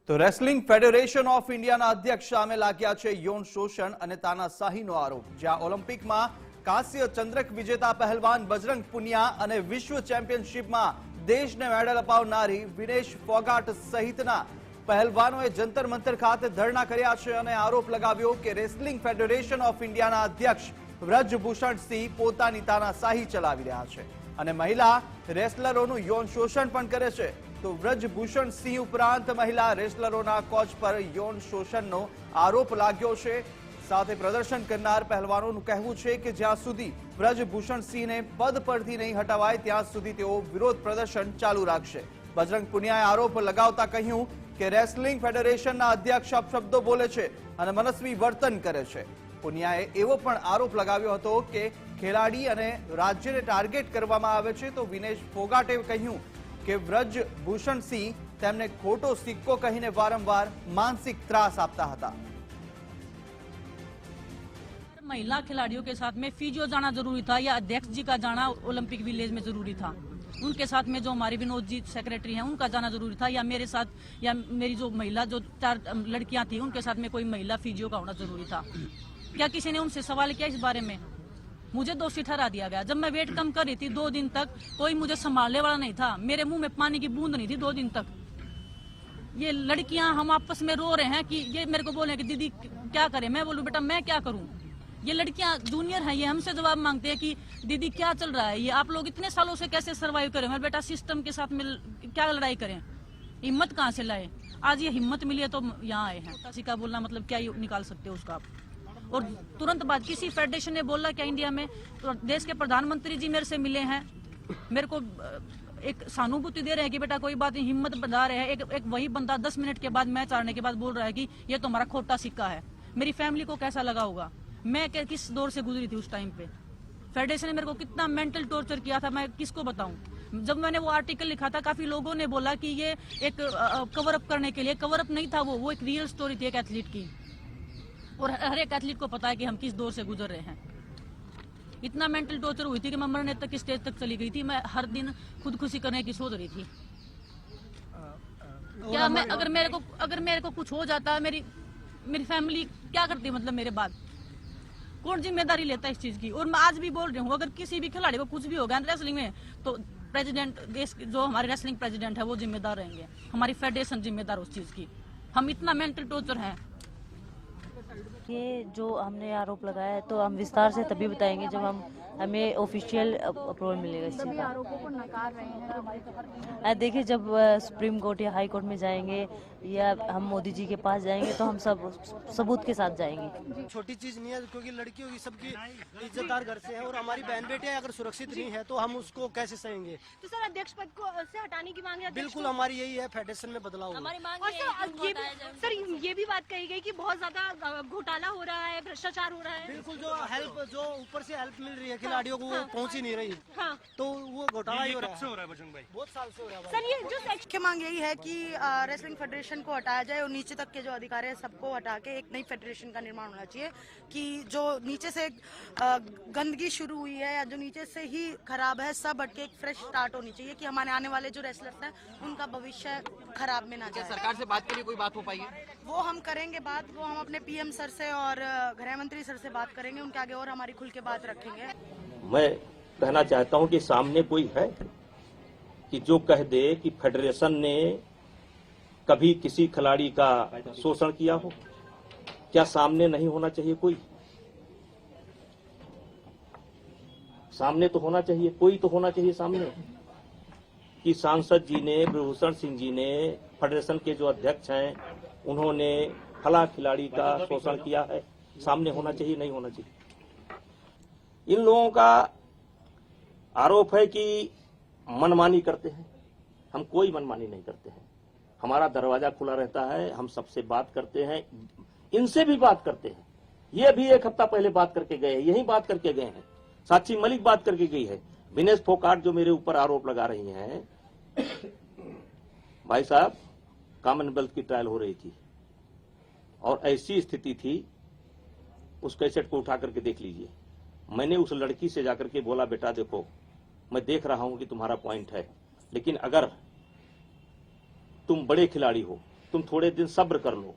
તો wrestling federation of ઇન્ડિયાના અધ્યક્ષ સામે લાગ્યા છે યૌન શોષણ અને તાનાશાહીનો આરોપ। જ્યાં ઓલિમ્પિકમાં કાંસ્ય ચંદ્રક વિજેતા પહેલવાન બજરંગ પુનિયા અને વિશ્વ ચેમ્પિયનશિપમાં દેશને મેડલ અપાવનારી વિનેશ ફોગાટ સહિતના પહેલવાનોએ જંતર મંતર ખાતે ધરણા કર્યા છે અને આરોપ લગાવ્યો કે રેસલિંગ ફેડરેશન ઓફ ઇન્ડિયાના અધ્યક્ષ વ્રજભૂષણ સિંહ પોતાની તાનાશાહી ચલાવી રહ્યા છે અને મહિલા રેસલરોનું યૌન શોષણ પણ કરે છે। તો વ્રજભૂષણ સિંહ ઉપરાંત મહિલા રેસલરોના કોચ પર યૌન શોષણનો આરોપ લાગ્યો છે। સાથે પ્રદર્શન કરનાર પહેલવાનોનું કહેવું છે કે જ્યાં સુધી વ્રજભૂષણ સિંહને પદ પરથી નહીં હટાવાય ત્યાં સુધી તેઓ વિરોધ પ્રદર્શન ચાલુ રાખશે। બજરંગ પુનિયાએ આરોપ લગાવતા કહ્યું કે રેસલિંગ ફેડરેશનના અધ્યક્ષ અપશબ્દો બોલે છે અને મનસ્વી વર્તન કરે છે। પુનિયાએ એવો પણ આરોપ લગાવ્યો હતો કે ખેલાડી અને રાજ્યને ટાર્ગેટ કરવામાં આવે છે। તો વિનેશ ફોગાટે કહ્યું કે વ્રજભૂષણ સિંહ તેમને ખોટો સિક્કો કહીને વારંવાર मानसिक त्रास આપતા હતા। महिला खिलाड़ियों के साथ में फिजियो जाना जरूरी था या अध्यक्ष जी का जाना ओलंपिक विलेज में जरूरी था। उनके साथ में जो हमारे विनोद जी सेक्रेटरी हैं उनका जाना जरूरी था, या मेरे साथ या मेरी जो महिला जो 4 लड़कियां थी उनके साथ में कोई महिला फिजियो का होना जरूरी था। क्या किसी ने उनसे सवाल किया इस बारे में? मुझे दोषी ठहरा दिया गया। जब मैं वेट कम कर रही थी 2 दिन तक कोई मुझे संभालने वाला नहीं था। मेरे मुंह में पानी की बूंद नहीं थी 2 दिन तक। ये लड़कियां हम आपस में रो रहे हैं कि ये मेरे को बोले कि दीदी क्या करें। मैं बोलूं बेटा मैं क्या करूं। ये लड़कियां जूनियर हैं, ये हमसे जवाब मांगते हैं कि दीदी क्या चल रहा है, ये आप लोग इतने सालों से कैसे सर्वाइव करें। मेरे बेटा सिस्टम के साथ मिल क्या लड़ाई करें, हिम्मत कहाँ से लाए। आज ये हिम्मत मिली है तो यहाँ आए हैं। किसी का बोलना मतलब क्या निकाल सकते हो उसका आप। और तुरंत बाद किसी फेडरेशन ने बोला क्या इंडिया में, तो देश के प्रधानमंत्री जी मेरे से मिले हैं, मेरे को एक सहानुभूति दे रहे हैं कि बेटा कोई बात नहीं, हिम्मत बढ़ा रहे हैं। एक वही बंदा 10 मिनट के बाद मैच हारने के बाद बोल रहा है कि ये तो हमारा खोटा सिक्का है। मेरी फैमिली को कैसा लगा होगा, मैं किस दौर से गुजरी थी उस टाइम पे। फेडरेशन ने मेरे को कितना मेंटल टॉर्चर किया था, मैं किसको बताऊं। जब मैंने वो आर्टिकल लिखा था काफी लोगों ने बोला कि ये एक कवर अप करने के लिए, कवर अप नहीं था वो एक रियल स्टोरी थी एक एथलीट की। और हर एक एथलीट को पता है कि हम किस दौर से गुजर रहे हैं। इतना मेंटल टॉर्चर हुई थी कि मैं मरने तक की स्टेज तक चली गई थी। मैं हर दिन खुदकुशी करने की सोच रही थी। क्या मैं अगर मेरे को कुछ हो जाता, मेरी फैमिली क्या करती, मतलब मेरे बाद कौन जिम्मेदारी लेता है इस चीज की। और मैं आज भी बोल रही हूँ अगर किसी भी खिलाड़ी को कुछ भी होगा रेसलिंग में तो प्रेसिडेंट, देश जो हमारे रेसलिंग प्रेसिडेंट है वो जिम्मेदार रहेंगे, हमारी फेडरेशन जिम्मेदार उस चीज की। हम इतना मेंटल टॉर्चर हैं। ये जो हमने आरोप लगाया है तो हम विस्तार से तभी बताएंगे जब हमें ऑफिशियल अप्रूवल मिलेगा इस चीज़ का। आरोपों को नकार रहे हैं हमारी देखिए जब सुप्रीम कोर्ट या हाई कोर्ट में जाएंगे या हम मोदी जी के पास जाएंगे तो हम सब सबूत के साथ जाएंगे। छोटी चीज नहीं है क्योंकि लड़कियों की सबकी इज्जतदार घर से है और हमारी बहन बेटियां अगर सुरक्षित नहीं है तो हम उसको कैसे सहेंगे। तो सर अध्यक्ष पद को से हटाने की मांग है। बिल्कुल हमारी यही है, फेडरेशन में बदलाव। हमारी मांग और सर ये भी बात कही गई कि बहुत ज्यादा घोटाला हो रहा है, भ्रष्टाचार हो रहा है। बिल्कुल जो ऊपर से हेल्प मिल रही है खिलाड़ियों को वो पहुंच ही नहीं रही। हाँ। तो वो घोटाला ही हो रहा है बजरंग भाई, बहुत साल से हो रहा है। सर ये जो मुख्य मांग यही है कि रेसलिंग फेडरेशन को हटाया जाए और नीचे तक के जो अधिकारी है सबको हटा के एक नई फेडरेशन का निर्माण होना चाहिए। कि जो नीचे से गंदगी शुरू हुई है या जो नीचे से ही खराब है सब हट के एक फ्रेश स्टार्ट होनी चाहिए कि हमारे आने वाले जो रेसलर्स हैं उनका भविष्य खराब में ना जाए। सरकार से बात के लिए कोई बात हो पाएगी? वो हम करेंगे बात, वो हम अपने पीएम सर से और गृह मंत्री सर से बात करेंगे, उनके आगे और हमारी खुल के बात रखेंगे। मैं कहना चाहता हूं कि सामने कोई है कि जो कह दे कि फेडरेशन ने कभी किसी खिलाड़ी का शोषण किया हो। क्या सामने नहीं होना चाहिए? कोई सामने तो होना चाहिए, कोई तो होना चाहिए सामने कि सांसद जी ने, ब्रजभूषण सिंह जी ने, फेडरेशन के जो अध्यक्ष हैं उन्होंने फला खिलाड़ी का शोषण किया है। सामने होना चाहिए, नहीं होना चाहिए। इन लोगों का आरोप है कि मनमानी करते हैं। हम कोई मनमानी नहीं करते हैं, हमारा दरवाजा खुला रहता है, हम सबसे बात करते हैं, इनसे भी बात करते हैं। ये भी 1 हफ्ता पहले बात करके गए हैं, यही बात करके गए हैं। साक्षी मलिक बात करके गई है। विनेश फोगाट जो मेरे ऊपर आरोप लगा रही हैं, भाई साहब कॉमनवेल्थ की ट्रायल हो रही थी और ऐसी स्थिति थी, उस कैसेट को उठा करके देख लीजिए। मैंने उस लड़की से जाकर के बोला बेटा देखो मैं देख रहा हूं कि तुम्हारा पॉइंट है, लेकिन अगर तुम बड़े खिलाड़ी हो तुम थोड़े दिन सब्र कर लो।